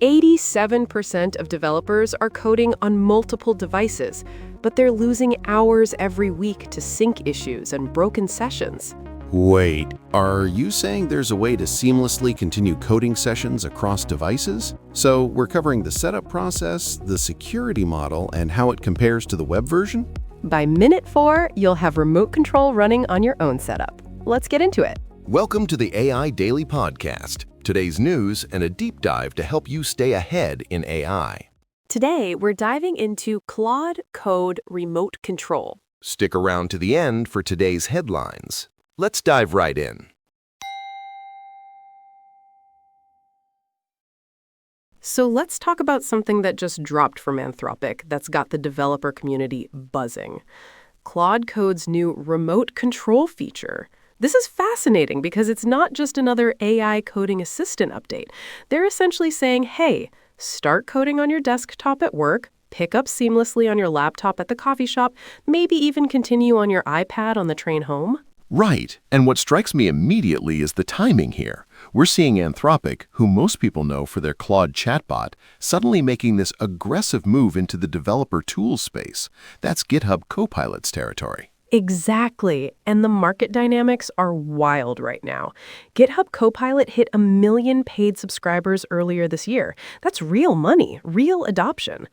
87% of developers are coding on multiple devices, but they're losing hours every week to sync issues and broken sessions. Wait, are you saying there's a way to seamlessly continue coding sessions across devices? So we're covering the setup process, the security model, and how it compares to the web version? By minute 4, you'll have remote control running on your own setup. Let's get into it. Welcome to the AI Daily Podcast, today's news and a deep dive to help you stay ahead in AI. Today, we're diving into Claude Code Remote Control. Stick around to the end for today's headlines. Let's dive right in. So let's talk about something that just dropped from Anthropic that's got the developer community buzzing. Claude Code's new remote control feature. This is fascinating because it's not just another AI coding assistant update. They're essentially saying, hey, start coding on your desktop at work, pick up seamlessly on your laptop at the coffee shop, maybe even continue on your iPad on the train home. Right, and what strikes me immediately is the timing here. We're seeing Anthropic, who most people know for their Claude chatbot, suddenly making this aggressive move into the developer tools space. That's GitHub Copilot's territory. Exactly, and the market dynamics are wild right now. GitHub Copilot hit 1 million paid subscribers earlier this year. That's real money, real adoption.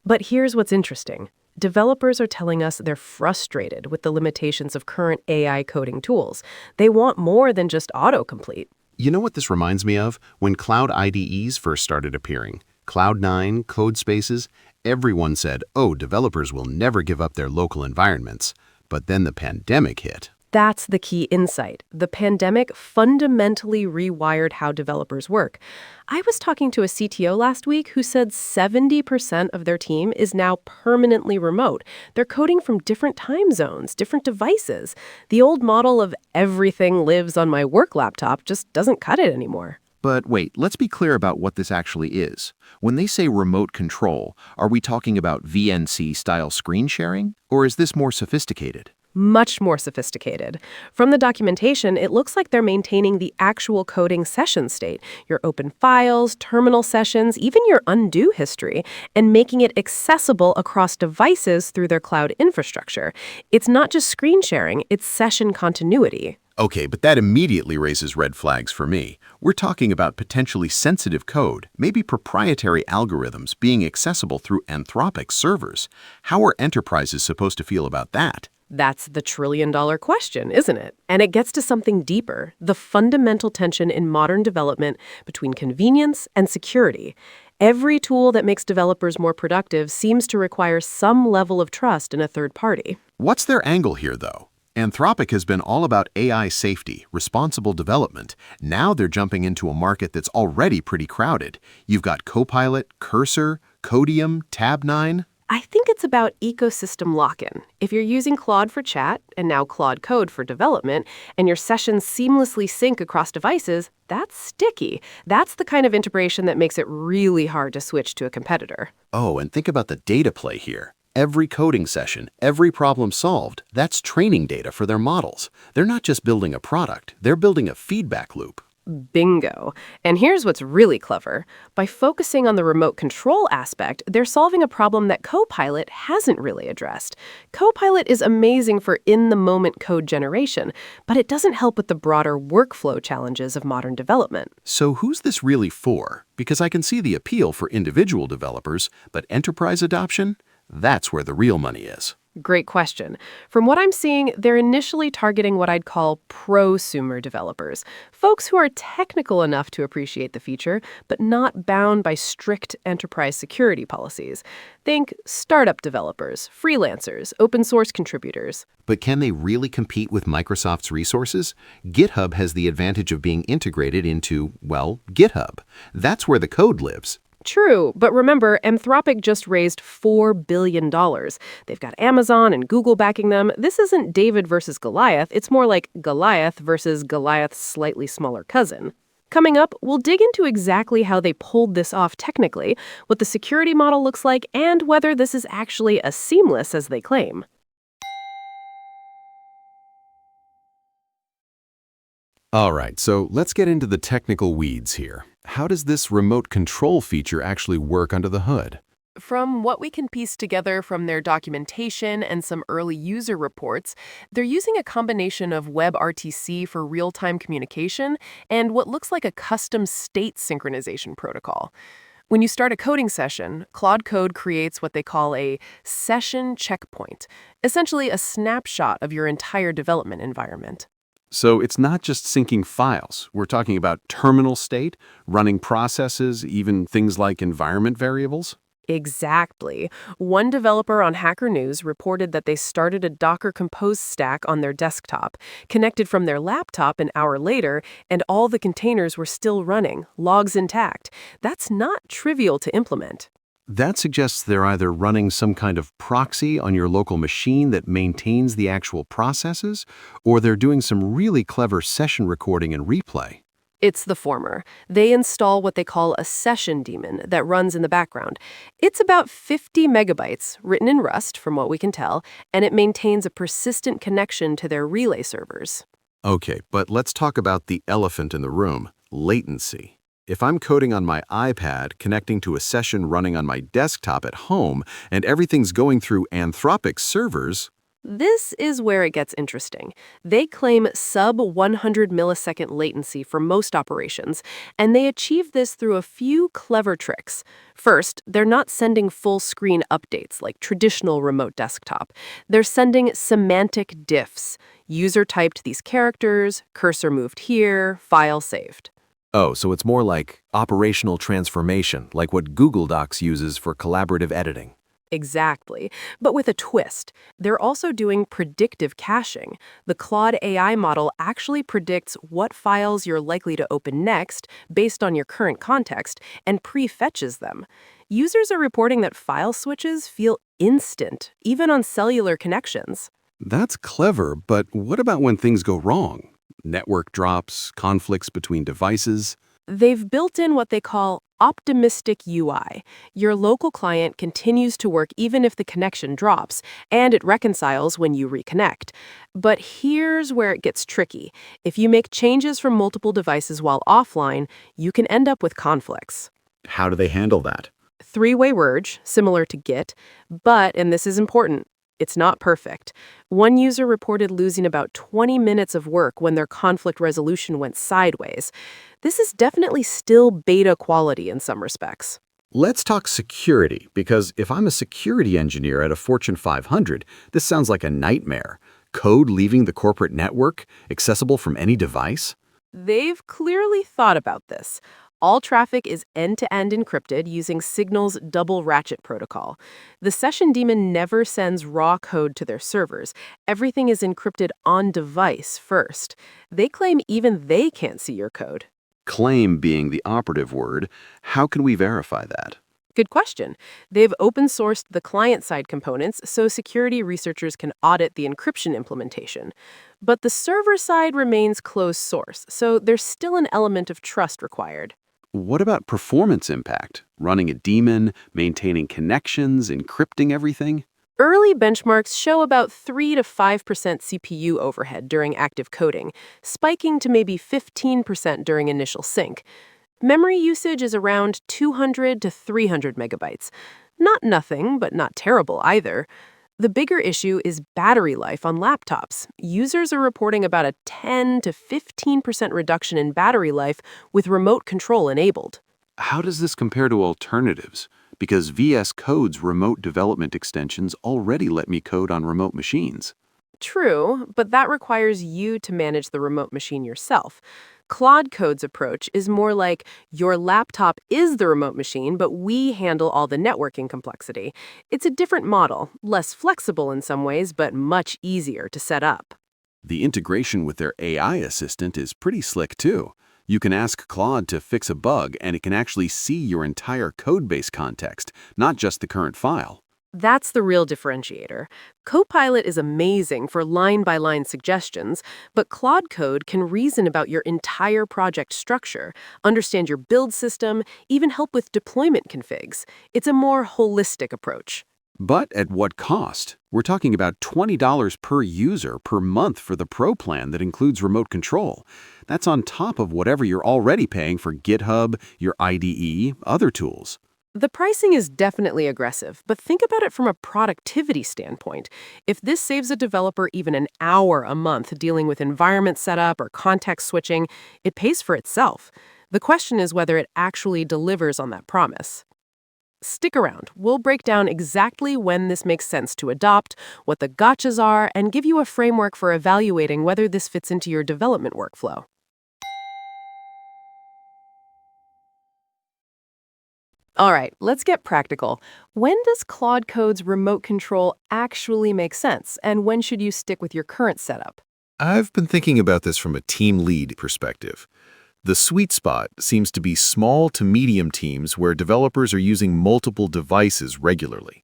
But here's what's interesting. Developers are telling us they're frustrated with the limitations of current AI coding tools. They want more than just autocomplete. You know what this reminds me of? When cloud IDEs first started appearing. Cloud9, Codespaces, everyone said, oh, developers will never give up their local environments. But then the pandemic hit. That's the key insight. The pandemic fundamentally rewired how developers work. I was talking to a CTO last week who said 70% of their team is now permanently remote. They're coding from different time zones, different devices. The old model of everything lives on my work laptop just doesn't cut it anymore. But wait, let's be clear about what this actually is. When they say remote control, are we talking about VNC-style screen sharing? Or is this more sophisticated? Much more sophisticated. From the documentation, it looks like they're maintaining the actual coding session state, your open files, terminal sessions, even your undo history, and making it accessible across devices through their cloud infrastructure. It's not just screen sharing, it's session continuity. Okay, but that immediately raises red flags for me. We're talking about potentially sensitive code, maybe proprietary algorithms being accessible through Anthropic servers. How are enterprises supposed to feel about that? That's the trillion-dollar question, isn't it? And it gets to something deeper, the fundamental tension in modern development between convenience and security. Every tool that makes developers more productive seems to require some level of trust in a third party. What's their angle here, though? Anthropic has been all about AI safety, responsible development. Now they're jumping into a market that's already pretty crowded. You've got Copilot, Cursor, Codium, Tab9. I think it's about ecosystem lock-in. If you're using Claude for chat and now Claude Code for development, and your sessions seamlessly sync across devices, that's sticky. That's the kind of integration that makes it really hard to switch to a competitor. Oh, and think about the data play here. Every coding session, every problem solved, that's training data for their models. They're not just building a product, they're building a feedback loop. Bingo. And here's what's really clever. By focusing on the remote control aspect, they're solving a problem that Copilot hasn't really addressed. Copilot is amazing for in-the-moment code generation, but it doesn't help with the broader workflow challenges of modern development. So who's this really for? Because I can see the appeal for individual developers, but enterprise adoption? That's where the real money is. Great question. From what I'm seeing, they're initially targeting what I'd call prosumer developers, folks who are technical enough to appreciate the feature, but not bound by strict enterprise security policies. Think startup developers, freelancers, open source contributors. But can they really compete with Microsoft's resources? GitHub has the advantage of being integrated into, well, GitHub. That's where the code lives. True, but remember, Anthropic just raised $4 billion. They've got Amazon and Google backing them. This isn't David versus Goliath. It's more like Goliath versus Goliath's slightly smaller cousin. Coming up, we'll dig into exactly how they pulled this off technically, what the security model looks like, and whether this is actually as seamless as they claim. All right, so let's get into the technical weeds here. How does this remote control feature actually work under the hood? From what we can piece together from their documentation and some early user reports, they're using a combination of WebRTC for real-time communication and what looks like a custom state synchronization protocol. When you start a coding session, Claude Code creates what they call a session checkpoint, essentially a snapshot of your entire development environment. So it's not just syncing files. We're talking about terminal state, running processes, even things like environment variables? Exactly. One developer on Hacker News reported that they started a Docker Compose stack on their desktop, connected from their laptop an hour later, and all the containers were still running, logs intact. That's not trivial to implement. That suggests they're either running some kind of proxy on your local machine that maintains the actual processes, or they're doing some really clever session recording and replay. It's the former. They install what they call a session daemon that runs in the background. It's about 50 megabytes, written in Rust from what we can tell, and it maintains a persistent connection to their relay servers. Okay, but let's talk about the elephant in the room, latency. If I'm coding on my iPad, connecting to a session running on my desktop at home, and everything's going through Anthropic servers, This is where it gets interesting. They claim sub 100 millisecond latency for most operations, and they achieve this through a few clever tricks. First, they're not sending full screen updates like traditional remote desktop. They're sending semantic diffs. User typed these characters, cursor moved here, file saved. oh, so it's more like operational transformation, like what Google Docs uses for collaborative editing. Exactly. But with a twist. They're also doing predictive caching. The Claude AI model actually predicts what files you're likely to open next based on your current context and prefetches them. Users are reporting that file switches feel instant, even on cellular connections. That's clever, but what about when things go wrong? Network drops, conflicts between devices? They've built in what they call optimistic UI. Your local client continues to work even if the connection drops, and it reconciles when you reconnect. But here's where it gets tricky. If you make changes from multiple devices while offline, you can end up with conflicts. How do they handle that? Three-way merge, similar to Git, but, and this is important, it's not perfect. One user reported losing about 20 minutes of work when their conflict resolution went sideways. This is definitely still beta quality in some respects. Let's talk security, because if I'm a security engineer at a Fortune 500, this sounds like a nightmare. Code leaving the corporate network, accessible from any device? They've clearly thought about this. All traffic is end-to-end encrypted using Signal's double ratchet protocol. The session daemon never sends raw code to their servers. Everything is encrypted on device first. They claim even they can't see your code. Claim being the operative word. How can we verify that? Good question. They've open-sourced the client-side components so security researchers can audit the encryption implementation. But the server side remains closed source, so there's still an element of trust required. What about performance impact? Running a daemon, maintaining connections, encrypting everything? Early benchmarks show about 3 to 5% CPU overhead during active coding, spiking to maybe 15% during initial sync. Memory usage is around 200 to 300 megabytes. Not nothing, but not terrible either. The bigger issue is battery life on laptops. Users are reporting about a 10 to 15% reduction in battery life with remote control enabled. How does this compare to alternatives? Because VS Code's remote development extensions already let me code on remote machines. True, but that requires you to manage the remote machine yourself. Claude Code's approach is more like your laptop is the remote machine, but we handle all the networking complexity. It's a different model, less flexible in some ways, but much easier to set up. The integration with their AI assistant is pretty slick too. You can ask Claude to fix a bug, and it can actually see your entire codebase context, not just the current file. That's the real differentiator. Copilot is amazing for line-by-line suggestions, but Claude Code can reason about your entire project structure, understand your build system, even help with deployment configs. It's a more holistic approach. But at what cost? We're talking about $20 per user per month for the Pro plan that includes remote control. That's on top of whatever you're already paying for GitHub, your IDE, other tools. The pricing is definitely aggressive, but think about it from a productivity standpoint. If this saves a developer even an hour a month dealing with environment setup or context switching, it pays for itself. The question is whether it actually delivers on that promise. Stick around. We'll break down exactly when this makes sense to adopt, what the gotchas are, and give you a framework for evaluating whether this fits into your development workflow. All right, let's get practical. When does Claude Code's remote control actually make sense, and when should you stick with your current setup? I've been thinking about this from a team lead perspective. The sweet spot seems to be small to medium teams where developers are using multiple devices regularly.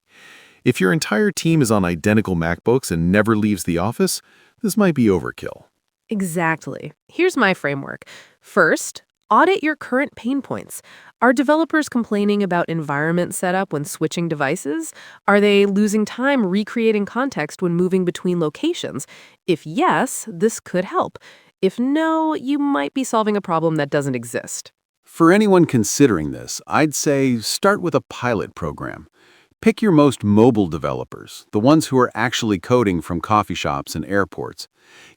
If your entire team is on identical MacBooks and never leaves the office, this might be overkill. Exactly. Here's my framework. First, audit your current pain points. Are developers complaining about environment setup when switching devices? Are they losing time recreating context when moving between locations? If yes, this could help. If no, you might be solving a problem that doesn't exist. For anyone considering this, I'd say start with a pilot program. Pick your most mobile developers, the ones who are actually coding from coffee shops and airports.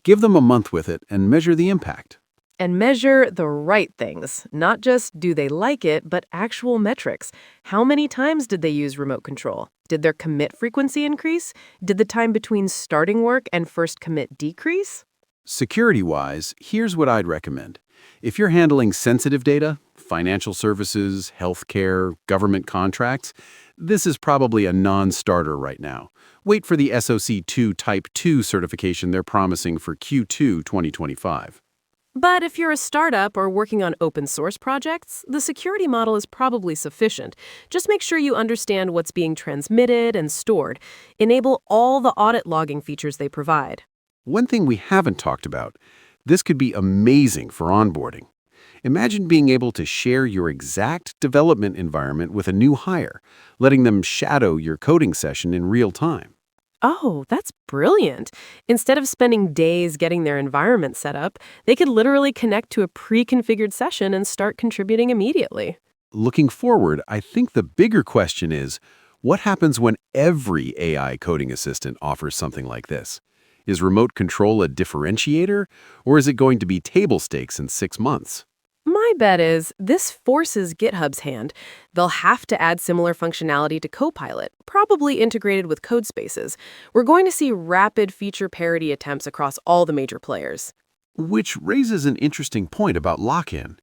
Give them a month with it and measure the impact. And measure the right things, not just do they like it, but actual metrics. How many times did they use remote control? Did their commit frequency increase? Did the time between starting work and first commit decrease? Security-wise, here's what I'd recommend. If you're handling sensitive data, financial services, healthcare, government contracts, this is probably a non-starter right now. Wait for the SOC 2 Type 2 certification they're promising for Q2 2025. But if you're a startup or working on open source projects, the security model is probably sufficient. Just make sure you understand what's being transmitted and stored. Enable all the audit logging features they provide. One thing we haven't talked about, this could be amazing for onboarding. Imagine being able to share your exact development environment with a new hire, letting them shadow your coding session in real time. Oh, that's brilliant. Instead of spending days getting their environment set up, they could literally connect to a pre-configured session and start contributing immediately. Looking forward, I think the bigger question is, what happens when every AI coding assistant offers something like this? Is remote control a differentiator, or is it going to be table stakes in 6 months? My bet is this forces GitHub's hand. They'll have to add similar functionality to Copilot, probably integrated with code spaces. We're going to see rapid feature parity attempts across all the major players. Which raises an interesting point about lock-in.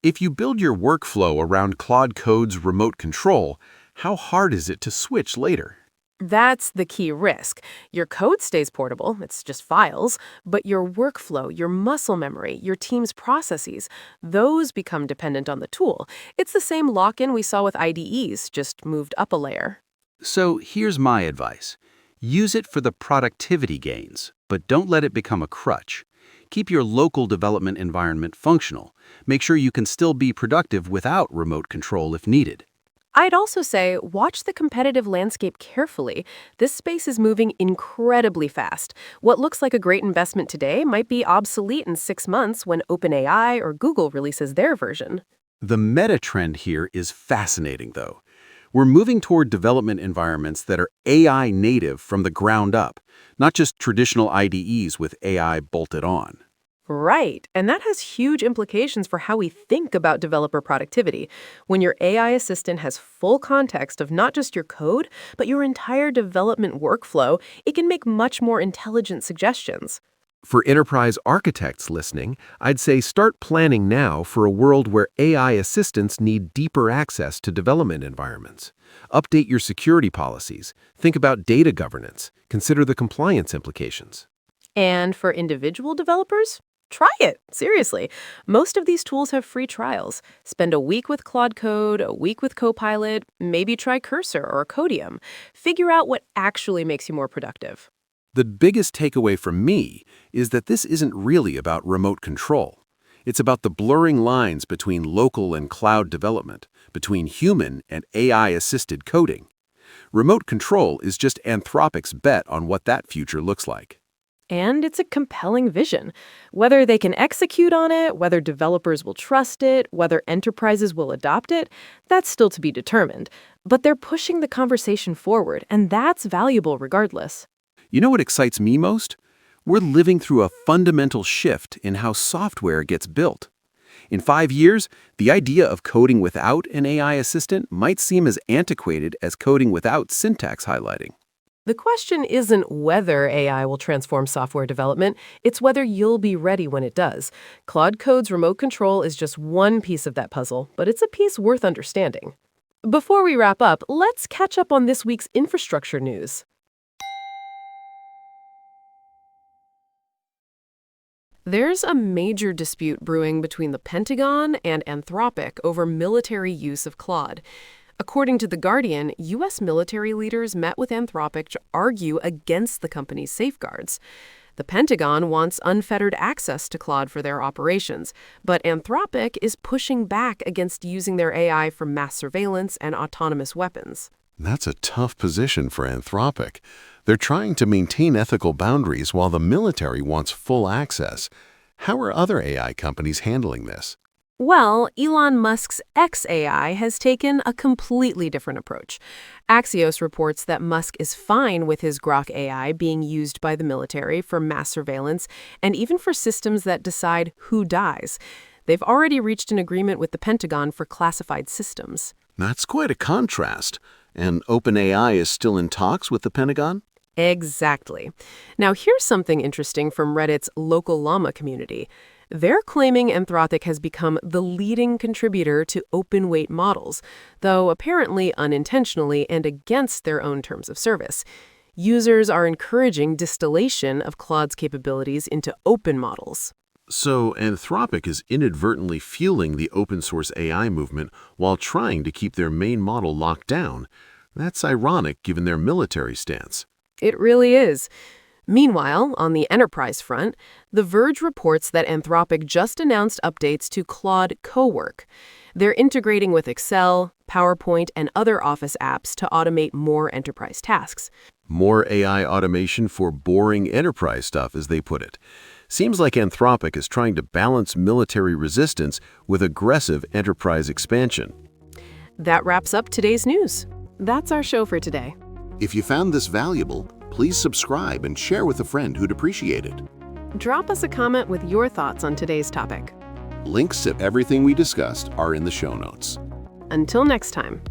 If you build your workflow around Claude Code's remote control, how hard is it to switch later? That's the key risk. Your code stays portable, it's just files, but your workflow, your muscle memory, your team's processes, those become dependent on the tool. It's the same lock-in we saw with IDEs, just moved up a layer. So here's my advice. Use it for the productivity gains, but don't let it become a crutch. Keep your local development environment functional. Make sure you can still be productive without remote control if needed. I'd also say watch the competitive landscape carefully. This space is moving incredibly fast. What looks like a great investment today might be obsolete in 6 months when OpenAI or Google releases their version. The meta trend here is fascinating, though. We're moving toward development environments that are AI native from the ground up, not just traditional IDEs with AI bolted on. Right, and that has huge implications for how we think about developer productivity. When your AI assistant has full context of not just your code, but your entire development workflow, it can make much more intelligent suggestions. For enterprise architects listening, I'd say start planning now for a world where AI assistants need deeper access to development environments. Update your security policies. Think about data governance. Consider the compliance implications. And for individual developers? Try it, seriously. Most of these tools have free trials. Spend a week with Claude Code, a week with Copilot, maybe try Cursor or Codium. Figure out what actually makes you more productive. The biggest takeaway from me is that this isn't really about remote control. It's about the blurring lines between local and cloud development, between human and AI-assisted coding. Remote control is just Anthropic's bet on what that future looks like. And it's a compelling vision. Whether they can execute on it, whether developers will trust it, whether enterprises will adopt it, that's still to be determined. But they're pushing the conversation forward, and that's valuable regardless. You know what excites me most? We're living through a fundamental shift in how software gets built. In 5 years, the idea of coding without an AI assistant might seem as antiquated as coding without syntax highlighting. The question isn't whether AI will transform software development, it's whether you'll be ready when it does. Claude Code's remote control is just one piece of that puzzle, but it's a piece worth understanding. Before we wrap up, let's catch up on this week's infrastructure news. There's a major dispute brewing between the Pentagon and Anthropic over military use of Claude. According to The Guardian, U.S. military leaders met with Anthropic to argue against the company's safeguards. The Pentagon wants unfettered access to Claude for their operations, but Anthropic is pushing back against using their AI for mass surveillance and autonomous weapons. That's a tough position for Anthropic. They're trying to maintain ethical boundaries while the military wants full access. How are other AI companies handling this? Well, Elon Musk's xAI has taken a completely different approach. Axios reports that Musk is fine with his Grok AI being used by the military for mass surveillance and even for systems that decide who dies. They've already reached an agreement with the Pentagon for classified systems. That's quite a contrast. And OpenAI is still in talks with the Pentagon? Exactly. Now, here's something interesting from Reddit's local llama community. They're claiming Anthropic has become the leading contributor to open-weight models, though apparently unintentionally and against their own terms of service. Users are encouraging distillation of Claude's capabilities into open models. So Anthropic is inadvertently fueling the open-source AI movement while trying to keep their main model locked down. That's ironic given their military stance. It really is. Meanwhile, on the enterprise front, The Verge reports that Anthropic just announced updates to Claude Cowork. They're integrating with Excel, PowerPoint, and other Office apps to automate more enterprise tasks. More AI automation for boring enterprise stuff, as they put it. Seems like Anthropic is trying to balance military resistance with aggressive enterprise expansion. That wraps up today's news. That's our show for today. If you found this valuable, please subscribe and share with a friend who'd appreciate it. Drop us a comment with your thoughts on today's topic. Links to everything we discussed are in the show notes. Until next time.